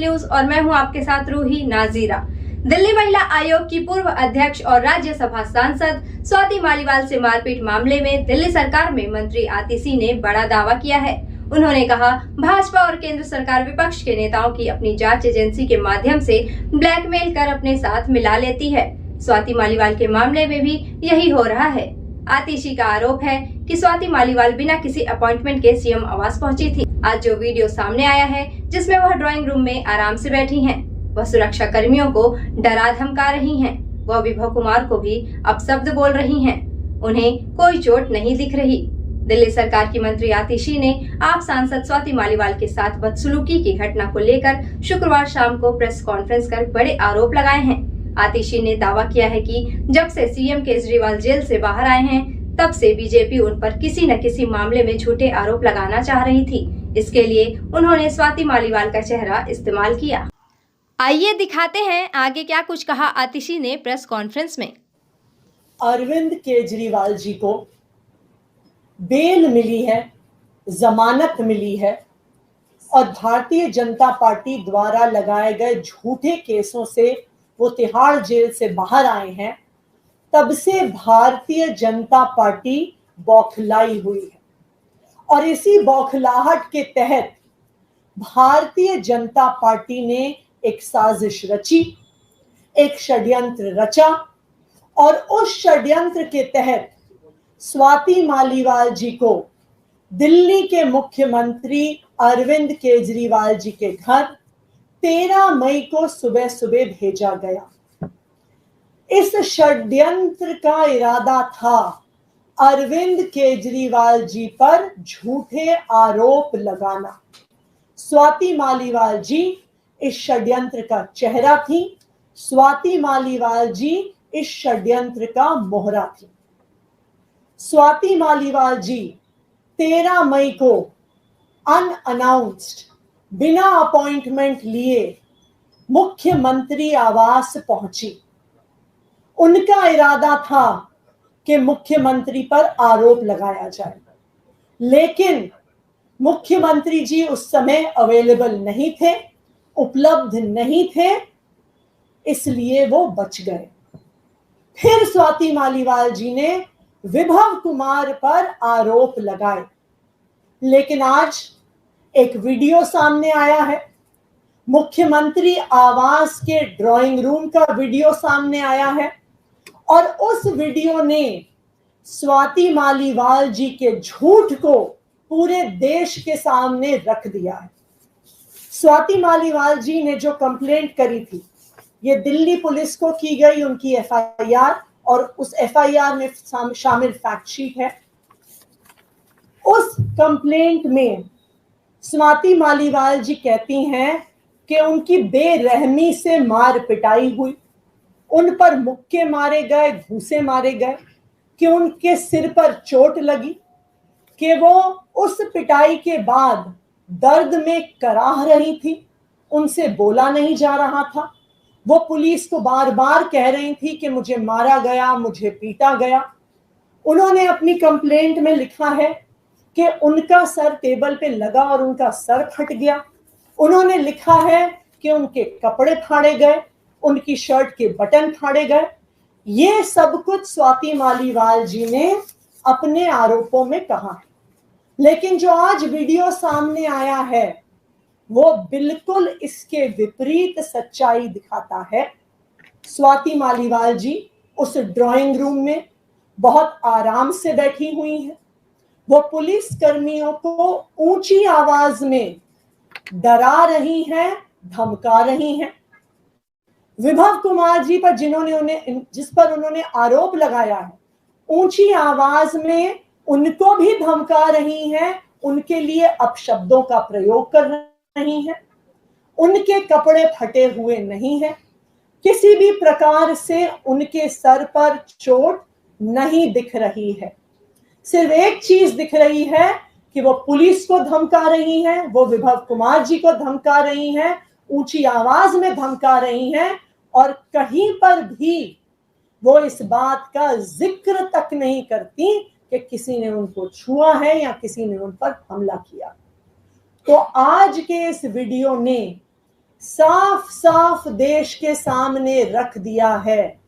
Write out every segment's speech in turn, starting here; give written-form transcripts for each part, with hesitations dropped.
News और मैं हूं आपके साथ रूही नाजीरा। दिल्ली महिला आयोग की पूर्व अध्यक्ष और राज्यसभा सांसद स्वाति मालीवाल से मारपीट मामले में दिल्ली सरकार में मंत्री आतिशी ने बड़ा दावा किया है। उन्होंने कहा, भाजपा और केंद्र सरकार विपक्ष के नेताओं की अपनी जांच एजेंसी के माध्यम से ब्लैकमेल कर अपने साथ मिला लेती है। स्वाति मालीवाल के मामले में भी यही हो रहा है। आतिशी का आरोप है कि स्वाति मालीवाल बिना किसी अपॉइंटमेंट के सीएम आवास पहुंची थी। आज जो वीडियो सामने आया है जिसमें वह ड्राइंग रूम में आराम से बैठी हैं, वह सुरक्षा कर्मियों को डरा धमका रही हैं। वह विभव कुमार को भी अपशब्द बोल रही हैं। उन्हें कोई चोट नहीं दिख रही। दिल्ली सरकार की मंत्री आतिशी ने आप सांसद स्वाति मालीवाल के साथ बदसलूकी की घटना को लेकर शुक्रवार शाम को प्रेस कॉन्फ्रेंस कर बड़े आरोप लगाए हैं। आतिशी ने दावा किया है कि जब से सीएम केजरीवाल जेल से बाहर आए हैं, तब से बीजेपी उन पर किसी न किसी मामले में झूठे आरोप लगाना चाह रही थी। इसके लिए उन्होंने स्वाति मालीवाल का चेहरा इस्तेमाल किया। आइए दिखाते हैं आगे क्या कुछ कहा आतिशी ने प्रेस कॉन्फ्रेंस में। अरविंद केजरीवाल जी को बेल मिली है, जमानत मिली है और भारतीय जनता पार्टी द्वारा लगाए गए झूठे केसों से वो तिहाड़ जेल से बाहर आए हैं। तब से भारतीय जनता पार्टी बौखलाई हुई है और इसी बौखलाहट के तहत भारतीय जनता पार्टी ने एक साजिश रची, एक षड्यंत्र रचा और उस षड्यंत्र के तहत स्वाति मालीवाल जी को दिल्ली के मुख्यमंत्री अरविंद केजरीवाल जी के घर 13 मई को सुबह सुबह भेजा गया। इस षड्यंत्र का इरादा था अरविंद केजरीवाल जी पर झूठे आरोप लगाना। स्वाति मालीवाल जी इस षड्यंत्र का चेहरा थी। स्वाति मालीवाल जी इस षड्यंत्र का मोहरा थी। स्वाति मालीवाल जी 13 मई को अनअनाउंस्ड, बिना अपॉइंटमेंट लिए मुख्यमंत्री आवास पहुंची। उनका इरादा था कि मुख्यमंत्री पर आरोप लगाया जाए, लेकिन मुख्यमंत्री जी उस समय अवेलेबल नहीं थे, उपलब्ध नहीं थे, इसलिए वो बच गए। फिर स्वाति मालीवाल जी ने विभव कुमार पर आरोप लगाए, लेकिन आज एक वीडियो सामने आया है। मुख्यमंत्री आवास के ड्राइंग रूम का वीडियो सामने आया है और उस वीडियो ने स्वाति मालीवाल जी के झूठ को पूरे देश के सामने रख दिया है। स्वाति मालीवाल जी ने जो कंप्लेंट करी थी, ये दिल्ली पुलिस को की गई उनकी एफआईआर और उस एफआईआर में शामिल फैक्ट शीट है। उस कंप्लेंट में स्वाति मालीवाल जी कहती हैं कि उनकी बेरहमी से मार पिटाई हुई, उन पर मुक्के मारे गए, घूंसे मारे गए, कि उनके सिर पर चोट लगी, कि वो उस पिटाई के बाद दर्द में कराह रही थी, उनसे बोला नहीं जा रहा था। वो पुलिस को बार बार कह रही थी कि मुझे मारा गया, मुझे पीटा गया। उन्होंने अपनी कंप्लेंट में लिखा है कि उनका सर टेबल पे लगा और उनका सर फट गया। उन्होंने लिखा है कि उनके कपड़े फाड़े गए, उनकी शर्ट के बटन फाड़े गए। ये सब कुछ स्वाति मालीवाल जी ने अपने आरोपों में कहा है, लेकिन जो आज वीडियो सामने आया है वो बिल्कुल इसके विपरीत सच्चाई दिखाता है। स्वाति मालीवाल जी उस ड्राइंग रूम में बहुत आराम से बैठी हुई हैं। वो पुलिस कर्मियों को ऊंची आवाज में डरा रही हैं, धमका रही हैं। विभव कुमार जी पर जिस पर उन्होंने आरोप लगाया है, ऊंची आवाज में उनको भी धमका रही हैं, उनके लिए अपशब्दों का प्रयोग कर रही हैं। उनके कपड़े फटे हुए नहीं हैं, किसी भी प्रकार से उनके सर पर चोट नहीं दिख रही है। सिर्फ एक चीज दिख रही है कि वो पुलिस को धमका रही हैं, वो विभव कुमार जी को धमका रही हैं, ऊंची आवाज में धमका रही हैं और कहीं पर भी वो इस बात का जिक्र तक नहीं करती कि किसी ने उनको छुआ है या किसी ने उन पर हमला किया। तो आज के इस वीडियो ने साफ साफ देश के सामने रख दिया है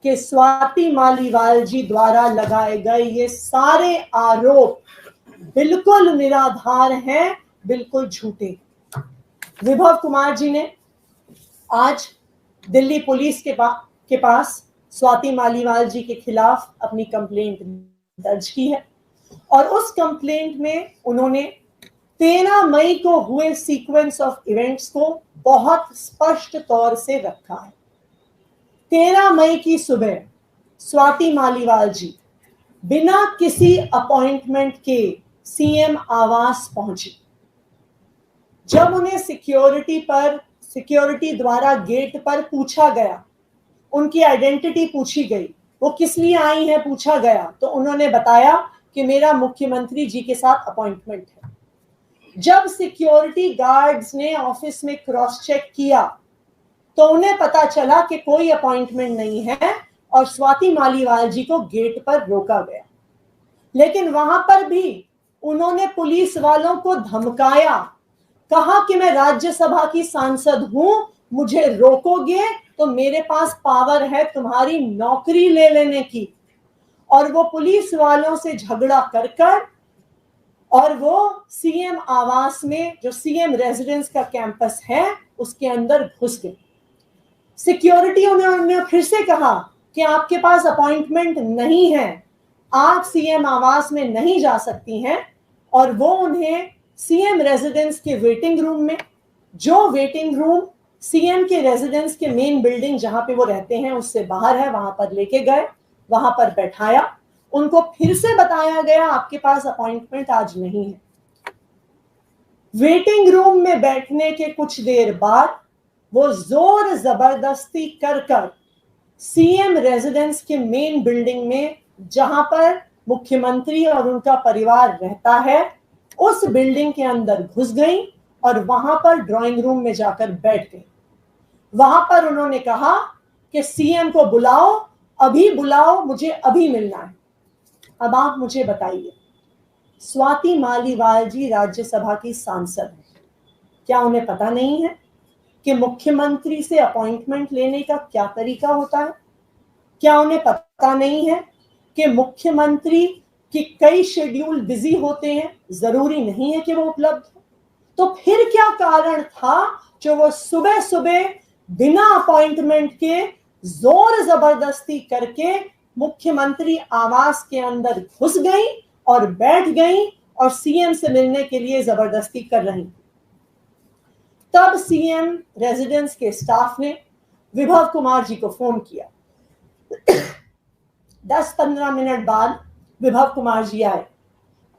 कि स्वाति मालीवाल जी द्वारा लगाए गए ये सारे आरोप बिल्कुल निराधार हैं, बिल्कुल झूठे। विभव कुमार जी ने आज दिल्ली पुलिस के पास स्वाति मालीवाल जी के खिलाफ अपनी कंप्लेंट दर्ज की है और उस कंप्लेंट में उन्होंने 13 मई को हुए सीक्वेंस ऑफ इवेंट्स को बहुत स्पष्ट तौर से रखा है। 13 मई की सुबह स्वाति मालीवाल जी बिना किसी अपॉइंटमेंट के सीएम आवास पहुंची। जब उन्हें सिक्योरिटी द्वारा गेट पर पूछा गया, उनकी आइडेंटिटी पूछी गई, वो किस लिए आई हैं पूछा गया, तो उन्होंने बताया कि मेरा मुख्यमंत्री जी के साथ अपॉइंटमेंट है। जब सिक्योरिटी गार्ड्स ने ऑफिस में क्रॉस चेक किया तो उन्हें पता चला कि कोई अपॉइंटमेंट नहीं है और स्वाति मालीवाल जी को गेट पर रोका गया। लेकिन वहां पर भी उन्होंने पुलिस वालों को धमकाया, कहा कि मैं राज्यसभा की सांसद हूं, मुझे रोकोगे तो मेरे पास पावर है तुम्हारी नौकरी ले लेने की। और वो पुलिस वालों से झगड़ा कर और वो सीएम आवास में, जो सीएम रेजिडेंस का कैंपस है, उसके अंदर घुस गए। सिक्योरिटी उन्होंने फिर से कहा कि आपके पास अपॉइंटमेंट नहीं है, आप सीएम आवास में नहीं जा सकती हैं। और वो उन्हें सीएम रेजिडेंस के वेटिंग रूम में, जो वेटिंग रूम सीएम के रेजिडेंस के मेन बिल्डिंग जहां पे वो रहते हैं उससे बाहर है, वहां पर लेके गए, वहां पर बैठाया। उनको फिर से बताया गया आपके पास अपॉइंटमेंट आज नहीं है। वेटिंग रूम में बैठने के कुछ देर बाद वो जोर जबरदस्ती कर सीएम रेजिडेंस के मेन बिल्डिंग में, जहां पर मुख्यमंत्री और उनका परिवार रहता है, उस बिल्डिंग के अंदर घुस गई और वहां पर ड्राइंग रूम में जाकर बैठ गई। वहां पर उन्होंने कहा कि सीएम को बुलाओ, अभी बुलाओ, मुझे अभी मिलना है। अब आप मुझे बताइए, स्वाति मालीवाल जी राज्यसभा की सांसद हैं, क्या उन्हें पता नहीं है कि मुख्यमंत्री से अपॉइंटमेंट लेने का क्या तरीका होता है? क्या उन्हें पता नहीं है कि मुख्यमंत्री के कई शेड्यूल बिजी होते हैं, जरूरी नहीं है कि वो उपलब्ध हो? तो फिर क्या कारण था जो वो सुबह सुबह बिना अपॉइंटमेंट के जोर जबरदस्ती करके मुख्यमंत्री आवास के अंदर घुस गई और बैठ गई और सीएम से मिलने के लिए जबरदस्ती कर रही? तब सीएम रेजिडेंस के स्टाफ ने विभव कुमार जी को फोन किया। 10-15 मिनट बाद विभव कुमार जी आए।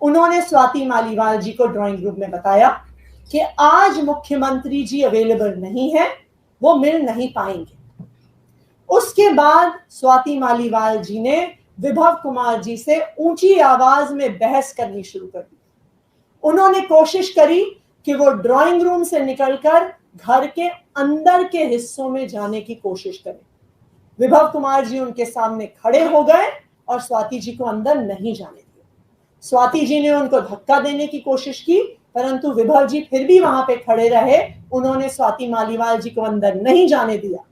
उन्होंने स्वाति मालीवाल जी को ड्राइंग रूम में बताया कि आज मुख्यमंत्री जी अवेलेबल नहीं है, वो मिल नहीं पाएंगे। उसके बाद स्वाति मालीवाल जी ने विभव कुमार जी से ऊंची आवाज में बहस करनी शुरू कर दी। उन्होंने कोशिश करी कि वो ड्राइंग रूम से निकलकर घर के अंदर के हिस्सों में जाने की कोशिश करें। विभव कुमार जी उनके सामने खड़े हो गए और स्वाति जी को अंदर नहीं जाने दिया। स्वाति जी ने उनको धक्का देने की कोशिश की, परंतु विभव जी फिर भी वहां पे खड़े रहे। उन्होंने स्वाति मालीवाल जी को अंदर नहीं जाने दिया।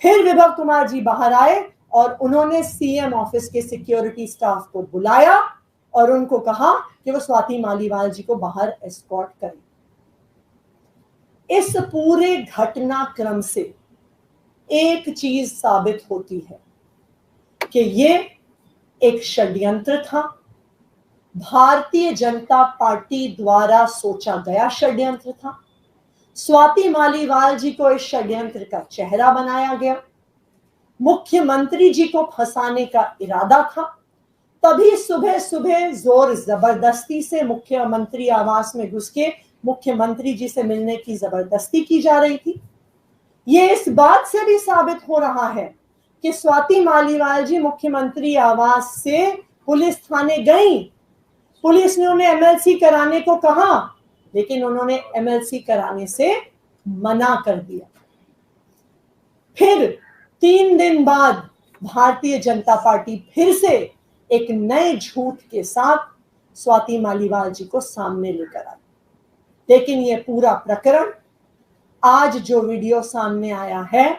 फिर विभव कुमार जी बाहर आए और उन्होंने सीएम ऑफिस के सिक्योरिटी स्टाफ को बुलाया और उनको कहा कि वो स्वाति मालीवाल जी को बाहर एस्कॉर्ट करें। इस पूरे घटनाक्रम से एक चीज साबित होती है कि ये एक षड्यंत्र था, भारतीय जनता पार्टी द्वारा सोचा गया षड्यंत्र था। स्वाति मालीवाल जी को इस षड्यंत्र का चेहरा बनाया गया। मुख्यमंत्री जी को फंसाने का इरादा था। तभी सुबह सुबह जोर जबरदस्ती से मुख्यमंत्री आवास में घुस के मुख्यमंत्री जी से मिलने की जबरदस्ती की जा रही थी। ये इस बात से भी साबित हो रहा है कि स्वाति मालीवाल जी मुख्यमंत्री आवास से पुलिस थाने गई। पुलिस ने उन्हें एमएलसी कराने को कहा, लेकिन उन्होंने एमएलसी कराने से मना कर दिया। फिर 3 दिन बाद भारतीय जनता पार्टी फिर से एक नए झूठ के साथ स्वाति मालीवाल जी को सामने लेकर आई। लेकिन यह पूरा प्रकरण आज जो वीडियो सामने आया है,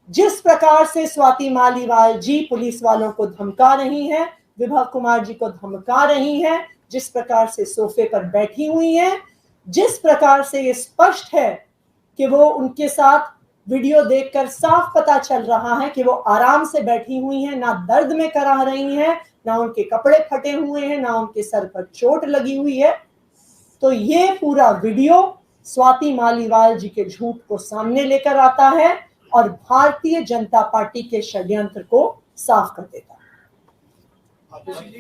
जिस प्रकार से स्वाति मालीवाल जी पुलिस वालों को धमका रही हैं, विभव कुमार जी को धमका रही हैं, जिस प्रकार से सोफे पर बैठी हुई हैं, जिस प्रकार से ये स्पष्ट है कि वो उनके साथ वीडियो देखकर साफ पता चल रहा है कि वो आराम से बैठी हुई हैं, ना दर्द में कराह रही हैं, ना उनके कपड़े फटे हुए हैं, ना उनके सर पर चोट लगी हुई है। तो ये पूरा वीडियो स्वाति मालीवाल जी के झूठ को सामने लेकर आता है और भारतीय जनता पार्टी के षड्यंत्र को साफ कर देता है। आतिशी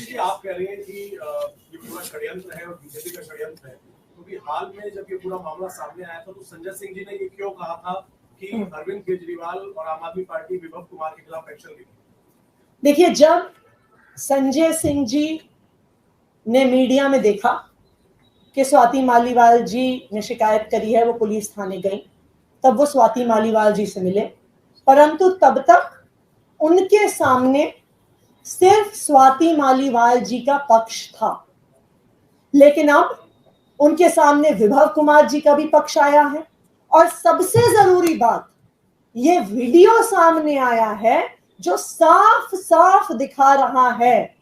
जी, आप कह रही हैं कि ये पूरा षड्यंत्र है और बीजेपी का षड्यंत्र है, तो भी हाल में जब ये पूरा मामला सामने आया था तो संजय सिंह जी ने ये क्यों कहा था कि अरविंद केजरीवाल और आम आदमी पार्टी विभव कुमार के खिलाफ एक्शन लेगी? देखिए, जब संजय सिंह जी ने मीडिया में देखा कि स्वाति मालीवाल जी ने शिकायत करी है, वो पुलिस थाने गई, तब वो स्वाति मालीवाल जी से मिले, परंतु तब तक उनके सामने सिर्फ स्वाति मालीवाल जी का पक्ष था। लेकिन अब उनके सामने विभव कुमार जी का भी पक्ष आया है और सबसे जरूरी बात, ये वीडियो सामने आया है जो साफ साफ दिखा रहा है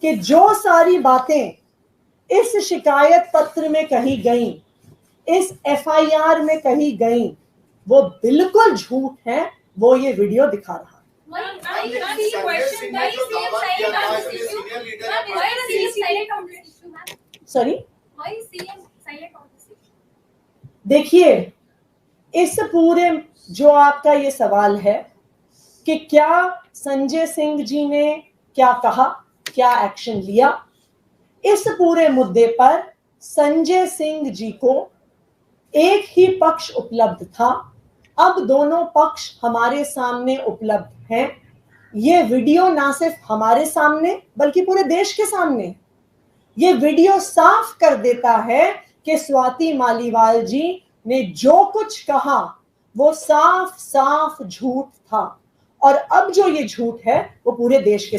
कि जो सारी बातें इस शिकायत पत्र में कही गई, इस एफआईआर में कही गई, वो बिल्कुल झूठ है। वो ये वीडियो दिखा रहा है। सॉरी, देखिए, इस पूरे जो आपका ये सवाल है कि क्या संजय सिंह जी ने क्या कहा, क्या एक्शन लिया, इस पूरे मुद्दे पर संजय सिंह जी को एक ही पक्ष उपलब्ध था। अब दोनों पक्ष हमारे सामने उपलब्ध हैं। ये वीडियो ना सिर्फ हमारे सामने बल्कि पूरे देश के सामने, ये वीडियो साफ कर देता है कि स्वाति मालीवाल जी ने जो कुछ कहा वो साफ साफ झूठ था और अब जो ये झूठ है वो पूरे देश के